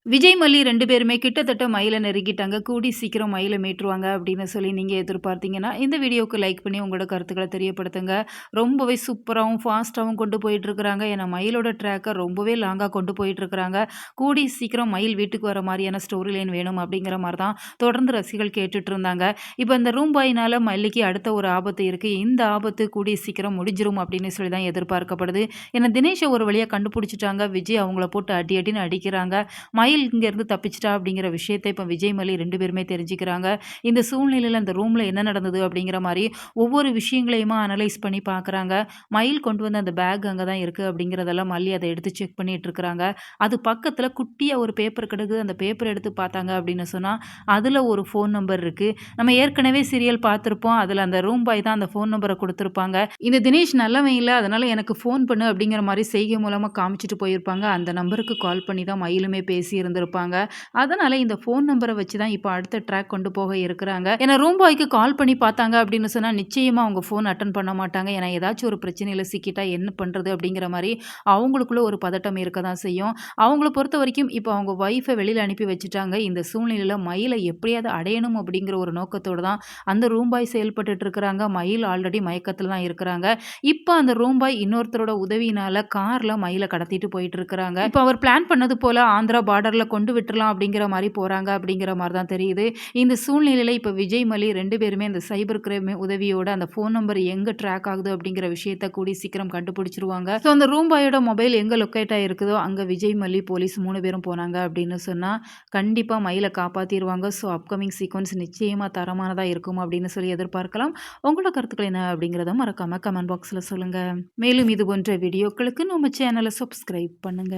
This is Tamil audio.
விஜய், மல்லி 2 பேருமே கிட்டத்தட்ட மைல நெருங்கிட்டாங்க. கூடி சீக்கிரம் மைல மீட்டுருவாங்க அப்படின்னு சொல்லி நீங்க எதிர்பார்த்தீங்கன்னா, இந்த வீடியோவுக்கு லைக் பண்ணி உங்களோட கருத்துக்கள தெரியப்படுத்துங்க. ரொம்பவே சூப்பராவும், ஃபாஸ்ட்டாவும் கொண்டு போயிட்டுருக்காங்க. ஏன்னா மயிலோட ட்ராக்க ரொம்பவே லாங்கா கொண்டு போயிட்டுருக்காங்க. கூடி சீக்கிரம் மயில் வீட்டுக்கு வர மாரியான ஸ்டோரி லைன் வேணும் அப்படிங்கிற மாரி தான் தொடர்ந்து ரசிகர்கள் கேட்டுட்டு இருந்தாங்க. இப்ப இந்த ரூம் பாய்னால மல்லிக்கு அடுத்த ஒரு ஆபத்து இருக்கு. இந்த ஆபத்து கூடிய சீக்கிரம் முடிஞ்சிரும் அப்படின்னு சொல்லி தான் எதிர்பார்க்கப்படுது. ஏன்னா தினேஷ ஒரு வழியா கண்டுபிடிச்சுட்டாங்க. விஜய் அவங்கள போட்டு அடி அடின்னு அடிக்கிறாங்க. மயில் இங்கேருந்து தப்பிச்சிட்டா அப்படிங்கிற விஷயத்த இப்ப விஜய், மல்லி 2 பேருமே தெரிஞ்சுக்கிறாங்க. இந்த சூழ்நிலையில அந்த ரூம்ல என்ன நடந்தது அப்படிங்கிற மாரி ஒவ்வொரு விஷயங்களையுமா அனலைஸ் பண்ணி பார்க்குறாங்க. மயில் கொண்டு வந்த அந்த பேக் அங்க தான் இருக்கு அப்படிங்கிறதெல்லாம் மல்லி அத எடுத்து செக் பண்ணிட்டு இருக்கிறாங்க. அது பக்கத்துல குட்டியா ஒரு பேப்பர் கிடக்குது. அந்த பேப்பர் எடுத்து பார்த்தாங்க அப்படின்னு சொன்னா, அதுல ஒரு ஃபோன் நம்பர் இருக்கு. நம்ம ஏற்கனவே சீரியல் பார்த்திருப்போம். அதுல அந்த ரூம் பாய் தான் அந்த ஃபோன் நம்பர குடுத்திருப்பாங்க. இந்த தினேஷ் நல்லவன் இல்ல. அதனால எனக்கு ஃபோன் பண்ணு அப்படிங்கிற மாரி செய்கை மூலமா காமிச்சுட்டு போயிருப்பாங்க. அந்த நம்பருக்கு கால் பண்ணி தான் மயிலுமே பேசி இருந்திருப்பாங்க. அதனால இந்த ஃபோன் நம்பர வச்சு தான் இப்ப அடுத்த ட்ராக் கொண்டு போக இருக்கிறாங்க. ஏன்னா ரூம் பாய்க்கு கால் பண்ணி பார்த்தாங்க அப்படின்னு சொன்னா, நிச்சயமா அவங்க ஃபோன் அட்டெண்ட் பண்ண மாட்டாங்க. ஏன்னா ஏதாச்சும் ஒரு பிரச்சனையில சிக்கிட்டா என்ன பண்றது அப்படிங்கிற மாரி அவங்களுக்குள்ள ஒரு பதட்டம் இருக்க தான் செய்யும். அவங்கள பொறுத்தவரைக்கும் இப்ப அவங்க ஒய்ஃப வெளியில அனுப்பி வச்சுட்டாங்க. இந்த சூழ்நிலையில மயில எப்படியாவது அடையணும் அப்படிங்கிற ஒரு நோக்கத்தோட தான் அந்த ரூம் பாய் செயல்பட்டுட்டு இருக்கிறாங்க. மயில் ஆல்ரெடி மயக்கத்துல தான் இருக்கிறாங்க. இப்ப அந்த ரூம் பாய் இன்னொருத்தரோட உதவியினால கார்ல மயில கடத்திட்டு போயிட்டு இருக்கிறாங்க. இப்ப அவர் பிளான் பண்ணது போல ஆந்திரா பார்டர்ல கொண்டு விட்டுறலாம் அப்படிங்கிற மாரி போறாங்க அப்படிங்கிற மாரி தான் தெரியுது. இந்த சூழ்நிலையில இப்ப விஜய், மல்லி 2 பேருமே இந்த சைபர் கிரைம் உதவியோட அந்த ஃபோன் நம்பர் எங்க ட்ராக் ஆகுது அப்படிங்கிற விஷயத்த கூடிய சீக்கிரம் கண்டுபிடிச்சிருவாங்க. ஸோ அந்த ரூம் பாயோட மொபைல் எங்க லொக்கேட் ஆயிருக்குதோ அங்க விஜய், மல்லி, போலீஸ் 3 பேரும் போனாங்க அப்படின்னு சொன்னா, கண்டிப்பா மயில காப்பாத்திருவாங்க. ஸோ அப்கமிங் சீக்வென்ஸ் நிச்சயமா தரமானதா இருக்கும் அப்படின்னு சொல்லி எதிர்பார்க்கலாம். உங்களோட கருத்துக்கள் என்ன அப்படிங்கிறத மறக்காம கமெண்ட் பாக்ஸ்ல சொல்லுங்க. மேலும் இது போன்ற வீடியோக்களுக்கு நம்ம சேனல சப்ஸ்கிரைப் பண்ணுங்க.